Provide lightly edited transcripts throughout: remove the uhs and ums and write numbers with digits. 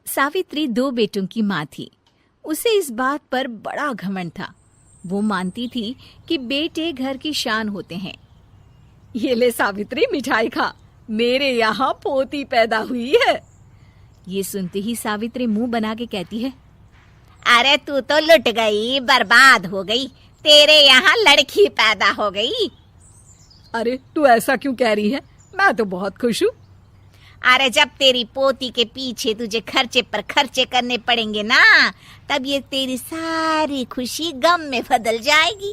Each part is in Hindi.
सावित्री 2 बेटों की माँ थी। उसे इस बात पर बड़ा घमंड था। वो मानती थी कि बेटे घर की शान होते हैं। ये ले सावित्री, मिठाई खा, मेरे यहाँ पोती पैदा हुई है। ये सुनते ही सावित्री मुंह बना के कहती है, अरे तू तो लुट गई, बर्बाद हो गई, तेरे यहाँ लड़की पैदा हो गई। अरे तू ऐसा क्यों कह रही है? मैं तो बहुत खुश हूँ। अरे जब तेरी पोती के पीछे तुझे खर्चे पर खर्चे करने पड़ेंगे ना, तब ये तेरी सारी खुशी गम में बदल जाएगी।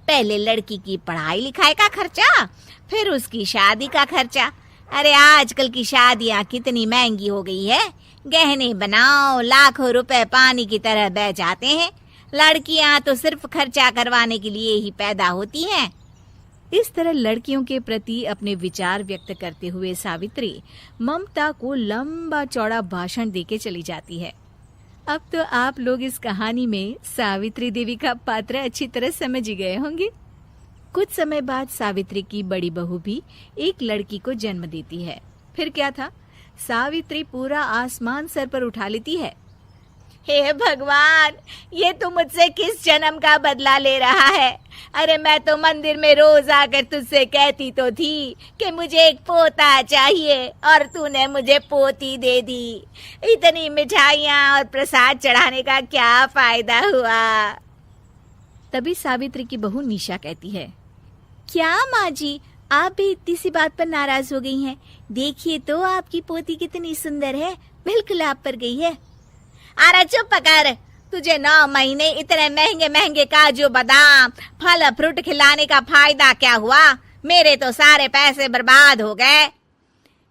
पहले लड़की की पढ़ाई लिखाई का खर्चा, फिर उसकी शादी का खर्चा। अरे आजकल की शादियाँ कितनी महंगी हो गई है। गहने बनाओ, लाखों रुपए पानी की तरह बह जाते हैं। लड़कियाँ तो सिर्फ खर्चा करवाने के लिए ही पैदा होती हैं। इस तरह लड़कियों के प्रति अपने विचार व्यक्त करते हुए सावित्री ममता को लंबा चौड़ा भाषण देके चली जाती है। अब तो आप लोग इस कहानी में सावित्री देवी का पात्र अच्छी तरह समझ ही गए होंगे। कुछ समय बाद सावित्री की बड़ी बहू भी एक लड़की को जन्म देती है। फिर क्या था, सावित्री पूरा आसमान सर पर उठा लेती है। हे भगवान, ये तू मुझसे किस जन्म का बदला ले रहा है? अरे मैं तो मंदिर में रोज आकर तुझसे कहती तो थी कि मुझे एक पोता चाहिए, और तूने मुझे पोती दे दी। इतनी मिठाइयाँ और प्रसाद चढ़ाने का क्या फायदा हुआ? तभी सावित्री की बहू निशा कहती है, क्या माँ जी, आप भी इतनी सी बात पर नाराज हो गई हैं? देखिए तो आपकी पोती कितनी सुंदर है, बिल्कुल आप पर गई है। अरे चुप कर, तुझे 9 महीने इतने महंगे महंगे काजू बादाम फल फ्रूट खिलाने का फायदा क्या हुआ? मेरे तो सारे पैसे बर्बाद हो गए।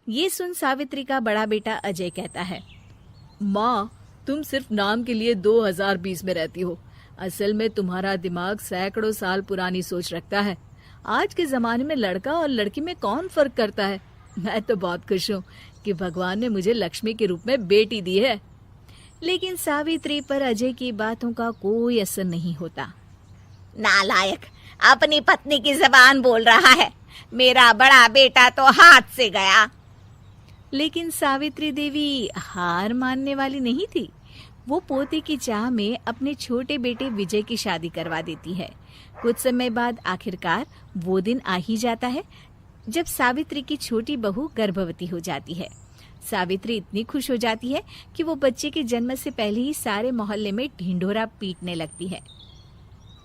ये सुन सावित्री का बड़ा बेटा अजय कहता है, माँ, तुम सिर्फ नाम के लिए 2020 में रहती हो। असल में तुम्हारा दिमाग सैकड़ों साल पुरानी सोच रखता है। आज के जमाने में लड़का और लड़की में कौन फर्क करता है? मैं तो बहुत खुश हूँ कि भगवान ने मुझे लक्ष्मी के रूप में बेटी दी है। लेकिन सावित्री पर अजय की बातों का कोई असर नहीं होता। नालायक, अपनी पत्नी की जबान बोल रहा है। मेरा बड़ा बेटा तो हाथ से गया। लेकिन सावित्री देवी हार मानने वाली नहीं थी। वो पोते की चाह में अपने छोटे बेटे विजय की शादी करवा देती है। कुछ समय बाद आखिरकार वो दिन आ ही जाता है जब सावित्री की छोटी बहू गर्भवती हो जाती है। सावित्री इतनी खुश हो जाती है कि वो बच्चे के जन्म से पहले ही सारे मोहल्ले में ढिंढोरा पीटने लगती है।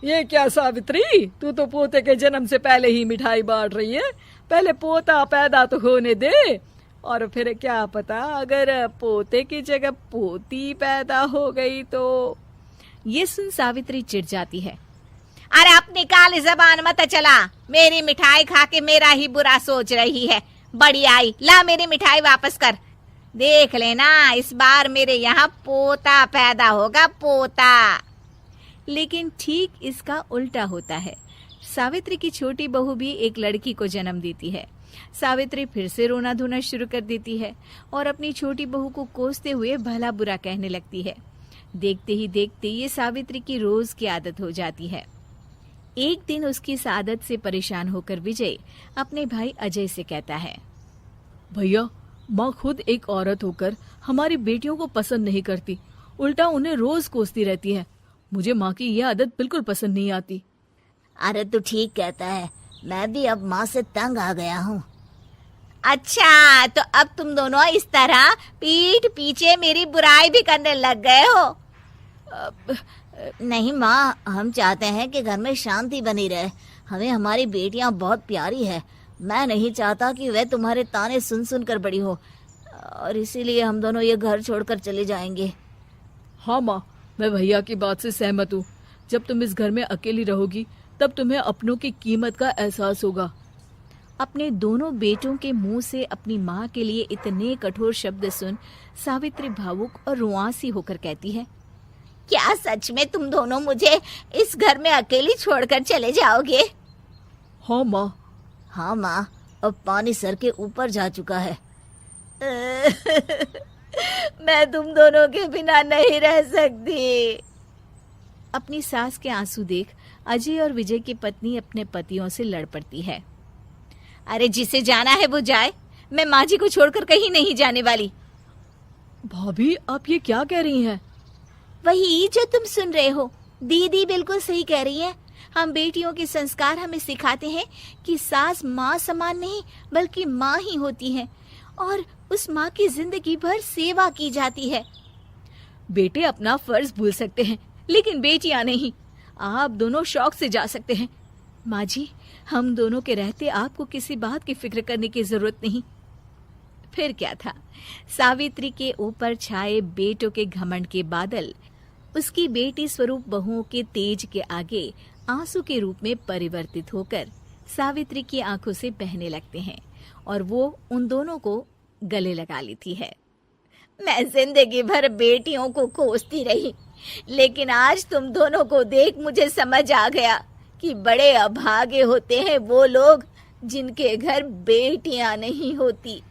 ये क्या सावित्री, तू तो पोते के जन्म से पहले ही मिठाई बांट रही है। पहले पोता पैदा तो होने दे, और फिर क्या पता अगर पोते की जगह पोती पैदा हो गई तो। ये सुन सावित्री चिढ़ जाती है। अरे अपनी काली जबान मत चला, मेरी मिठाई खा के मेरा ही बुरा सोच रही है। बड़ी आई, ला मेरी मिठाई वापस कर। देख लेना, इस बार मेरे यहाँ पोता पैदा होगा, पोता। लेकिन ठीक इसका उल्टा होता है। सावित्री की छोटी बहू भी एक लड़की को जन्म देती है। सावित्री फिर से रोना धोना शुरू कर देती है और अपनी छोटी बहू को कोसते हुए भला बुरा कहने लगती है। देखते ही देखते ये सावित्री की रोज की आदत हो जाती है। एक दिन उसकी इस आदत से परेशान होकर विजय अपने भाई अजय से कहता है, भैया, माँ खुद एक औरत होकर हमारी बेटियों को पसंद नहीं करती, उल्टा उन्हें रोज कोसती रहती है। मुझे माँ की यह आदत बिल्कुल पसंद नहीं आती। अरे तू ठीक कहता है, मैं भी अब माँ से तंग आ गया हूँ। अच्छा, तो अब तुम दोनों इस तरह पीठ पीछे मेरी बुराई भी करने लग गए हो? नहीं माँ, हम चाहते हैं कि घर में शांति बनी रहे। हमें हमारी बेटियाँ बहुत प्यारी है। मैं नहीं चाहता कि वह तुम्हारे ताने सुन सुन कर बड़ी हो, और इसीलिए हम दोनों ये घर छोड़कर चले जाएंगे। हाँ माँ, मैं भैया की बात से सहमत हूँ। जब तुम इस घर में अकेली रहोगी तब तुम्हें अपनों की कीमत का एहसास होगा। अपने दोनों बेटों के मुंह से अपनी माँ के लिए इतने कठोर शब्द सुन सावित्री भावुक और रुआंसी होकर कहती है, क्या सच में तुम दोनों मुझे इस घर में अकेली छोड़कर चले जाओगे? हाँ माँ। हाँ माँ, अब पानी सर के ऊपर जा चुका है। मैं तुम दोनों के बिना नहीं रह सकती। अपनी सास के आंसू देख अजय और विजय की पत्नी अपने पतियों से लड़ पड़ती है। अरे जिसे जाना है वो जाए, मैं माँ जी को छोड़कर कहीं नहीं जाने वाली। भाभी, आप ये क्या कह रही हैं? वही जो तुम सुन रहे हो, दीदी बिल्कुल सही कह रही है। हम बेटियों के संस्कार हमें सिखाते हैं कि सास माँ समान नहीं बल्कि माँ ही होती है और उस माँ की जिंदगी भर सेवा की जाती है। बेटे अपना फर्ज भूल सकते हैं, लेकिन बेटियां नहीं। आप दोनों शौक से जा सकते हैं। माँ जी, हम दोनों के रहते आपको किसी बात की फिक्र करने की जरूरत नहीं। फिर क्या था, सावित्री के ऊपर छाए बेटों के घमंड के बादल उसकी बेटी स्वरूप बहुओं के तेज के आगे आंसू के रूप में परिवर्तित होकर सावित्री की आंखों से बहने लगते हैं और वो उन दोनों को गले लगा लेती है। मैं जिंदगी भर बेटियों को कोसती रही, लेकिन आज तुम दोनों को देख मुझे समझ आ गया कि बड़े अभागे होते हैं वो लोग जिनके घर बेटियां नहीं होती।